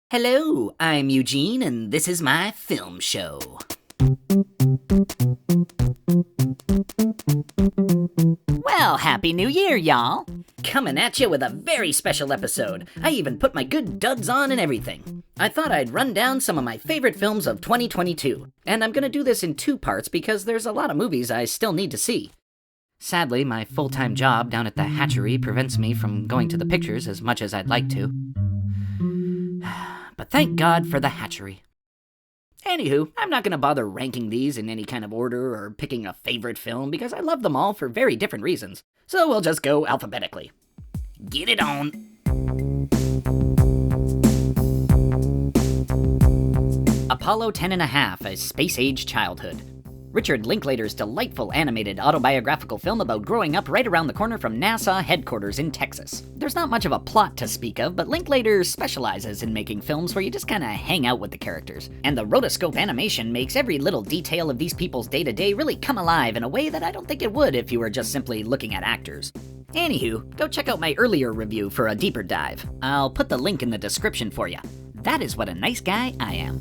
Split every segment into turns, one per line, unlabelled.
Hello, I'm Eugene, and this is my film show. Well, Happy New Year, y'all! Coming at you with a very special episode. I even put my good duds on and everything. I thought I'd run down some of my favorite films of 2022, and I'm gonna do this in two parts because there's a lot of movies I still need to see. Sadly, my full-time job down at the hatchery prevents me from going to the pictures as much as I'd like to. But thank God for the hatchery. Anywho, I'm not going to bother ranking these in any kind of order or picking a favorite film because I love them all for very different reasons. So we'll just go alphabetically. Get it on! Apollo 10.5, A Space-Age Childhood. Richard Linklater's delightful animated autobiographical film about growing up right around the corner from NASA headquarters in Texas. There's not much of a plot to speak of, but Linklater specializes in making films where you just kinda hang out with the characters. And the rotoscope animation makes every little detail of these people's day-to-day really come alive in a way that I don't think it would if you were just simply looking at actors. Anywho, go check out my earlier review for a deeper dive. I'll put the link in the description for you. That is what a nice guy I am.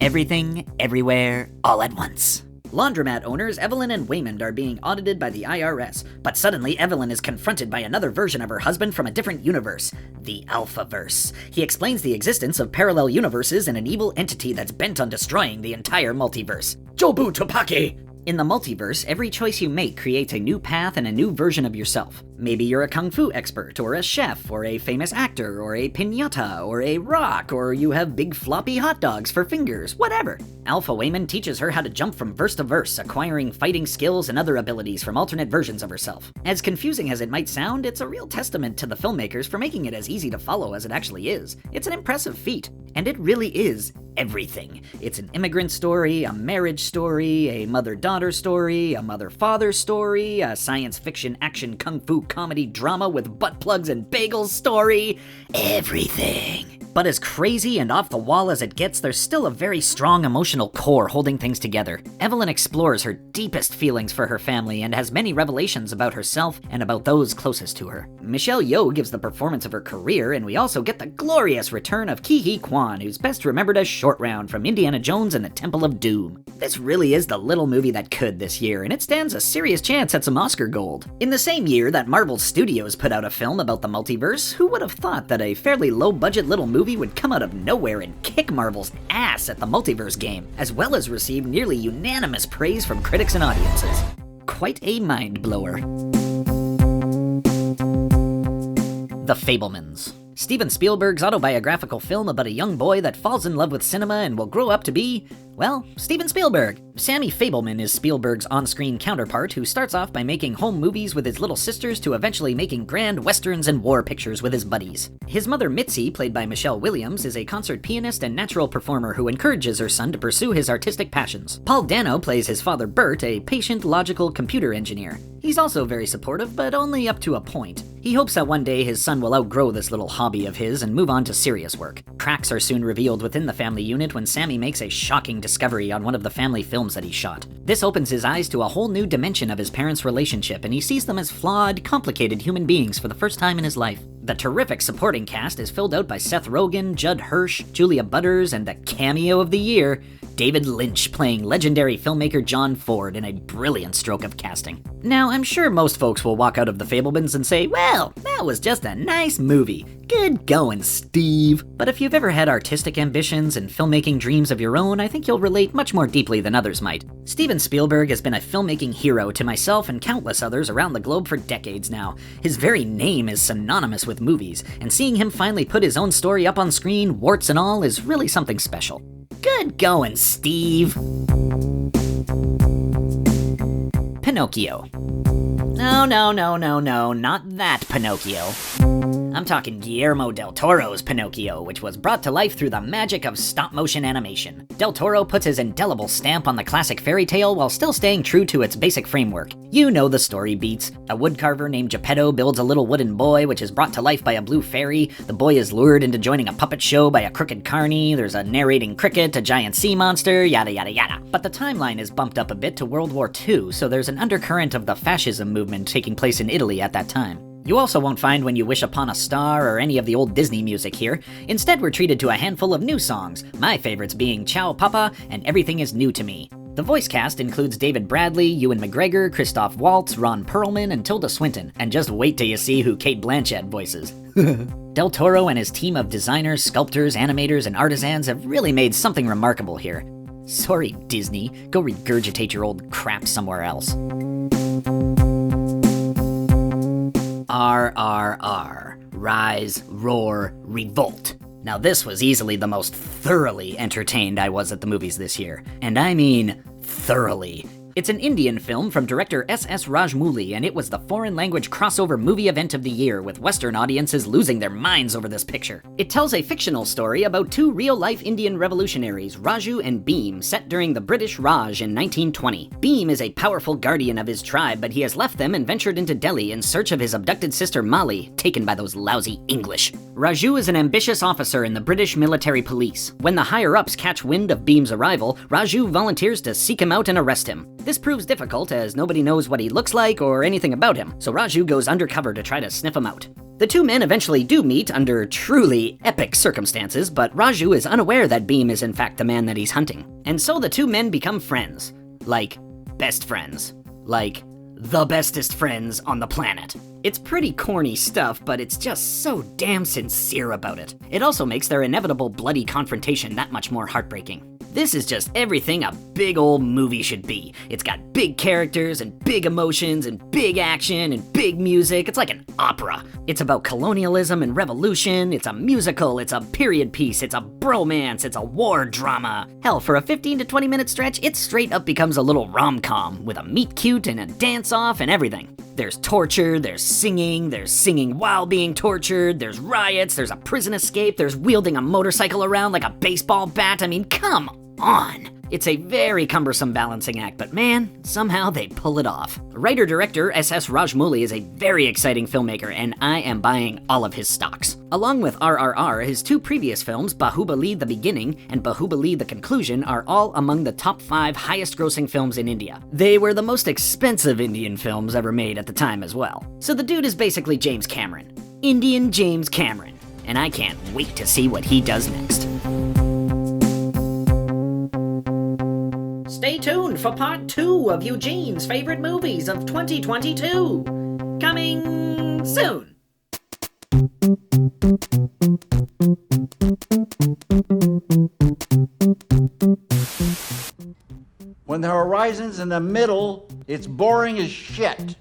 Everything, everywhere, all at once. Laundromat owners Evelyn and Waymond are being audited by the IRS, but suddenly Evelyn is confronted by another version of her husband from a different universe, the Alphaverse. He explains the existence of parallel universes and an evil entity that's bent on destroying the entire multiverse. Jobu Topaki! In the multiverse, every choice you make creates a new path and a new version of yourself. Maybe you're a kung fu expert, or a chef, or a famous actor, or a piñata, or a rock, or you have big floppy hot dogs for fingers, whatever. Alpha Waymond teaches her how to jump from verse to verse, acquiring fighting skills and other abilities from alternate versions of herself. As confusing as it might sound, it's a real testament to the filmmakers for making it as easy to follow as it actually is. It's an impressive feat, and it really is everything. It's an immigrant story, a marriage story, a mother-daughter story, a mother-father story, a science fiction action kung fu comedy drama with butt plugs and bagels story. Everything. But as crazy and off the wall as it gets, there's still a very strong emotional core holding things together. Evelyn explores her deepest feelings for her family and has many revelations about herself and about those closest to her. Michelle Yeoh gives the performance of her career, and we also get the glorious return of Ke-Huy Quan, who's best remembered as Short Round from Indiana Jones and the Temple of Doom. This really is the little movie that could this year, and it stands a serious chance at some Oscar gold. In the same year that Marvel Studios put out a film about the multiverse, who would have thought that a fairly low-budget little movie would come out of nowhere and kick Marvel's ass at the multiverse game, as well as receive nearly unanimous praise from critics and audiences. Quite a mind-blower. The Fabelmans. Steven Spielberg's autobiographical film about a young boy that falls in love with cinema and will grow up to be, well, Steven Spielberg. Sammy Fabelman is Spielberg's on-screen counterpart who starts off by making home movies with his little sisters to eventually making grand westerns and war pictures with his buddies. His mother Mitzi, played by Michelle Williams, is a concert pianist and natural performer who encourages her son to pursue his artistic passions. Paul Dano plays his father Bert, a patient, logical computer engineer. He's also very supportive, but only up to a point. He hopes that one day his son will outgrow this little hobby of his and move on to serious work. Cracks are soon revealed within the family unit when Sammy makes a shocking discovery on one of the family films that he shot. This opens his eyes to a whole new dimension of his parents' relationship, and he sees them as flawed, complicated human beings for the first time in his life. The terrific supporting cast is filled out by Seth Rogen, Judd Hirsch, Julia Butters, and the cameo of the year, David Lynch playing legendary filmmaker John Ford in a brilliant stroke of casting. Now, I'm sure most folks will walk out of The Fabelmans and say, well, that was just a nice movie. Good going, Steve. But if you've ever had artistic ambitions and filmmaking dreams of your own, I think you'll relate much more deeply than others might. Steven Spielberg has been a filmmaking hero to myself and countless others around the globe for decades now. His very name is synonymous with movies, and seeing him finally put his own story up on screen, warts and all, is really something special. Good going, Steve. Pinocchio. No, not that Pinocchio. I'm talking Guillermo del Toro's Pinocchio, which was brought to life through the magic of stop-motion animation. Del Toro puts his indelible stamp on the classic fairy tale while still staying true to its basic framework. You know the story beats. A woodcarver named Geppetto builds a little wooden boy, which is brought to life by a blue fairy. The boy is lured into joining a puppet show by a crooked carny. There's a narrating cricket, a giant sea monster, yada yada yada. But the timeline is bumped up a bit to World War II, so there's an undercurrent of the fascism movement taking place in Italy at that time. You also won't find When You Wish Upon a Star or any of the old Disney music here. Instead, we're treated to a handful of new songs, my favorites being Ciao Papa and Everything Is New to Me. The voice cast includes David Bradley, Ewan McGregor, Christoph Waltz, Ron Perlman, and Tilda Swinton. And just wait till you see who Cate Blanchett voices. Del Toro and his team of designers, sculptors, animators, and artisans have really made something remarkable here. Sorry, Disney. Go regurgitate your old crap somewhere else. RRR. Rise, Roar, Revolt. Now this was easily the most thoroughly entertained I was at the movies this year. And I mean thoroughly. It's an Indian film from director S.S. Rajamouli, and it was the foreign language crossover movie event of the year, with Western audiences losing their minds over this picture. It tells a fictional story about two real-life Indian revolutionaries, Raju and Bhim, set during the British Raj in 1920. Bhim is a powerful guardian of his tribe, but he has left them and ventured into Delhi in search of his abducted sister Mali, taken by those lousy English. Raju is an ambitious officer in the British military police. When the higher-ups catch wind of Bhim's arrival, Raju volunteers to seek him out and arrest him. This proves difficult as nobody knows what he looks like or anything about him, so Raju goes undercover to try to sniff him out. The two men eventually do meet under truly epic circumstances, but Raju is unaware that Bhim is in fact the man that he's hunting. And so the two men become friends. Like, best friends. Like, the bestest friends on the planet. It's pretty corny stuff, but it's just so damn sincere about it. It also makes their inevitable bloody confrontation that much more heartbreaking. This is just everything a big old movie should be. It's got big characters and big emotions and big action and big music. It's like an opera. It's about colonialism and revolution. It's a musical. It's a period piece. It's a bromance. It's a war drama. Hell, for a 15 to 20 minute stretch, it straight up becomes a little rom-com with a meet cute and a dance-off and everything. There's torture, there's singing while being tortured, there's riots, there's a prison escape, there's wielding a motorcycle around like a baseball bat. I mean, come on. It's a very cumbersome balancing act, but man, somehow they pull it off. Writer-director S.S. Rajamouli is a very exciting filmmaker, and I am buying all of his stocks. Along with RRR, his two previous films, Bahubali The Beginning and Bahubali The Conclusion, are all among the top 5 highest-grossing films in India. They were the most expensive Indian films ever made at the time as well. So the dude is basically James Cameron. Indian James Cameron. And I can't wait to see what he does next. Stay tuned for part 2 of Eugene's favorite movies of 2022. Coming soon.
When the horizon's in the middle, it's boring as shit.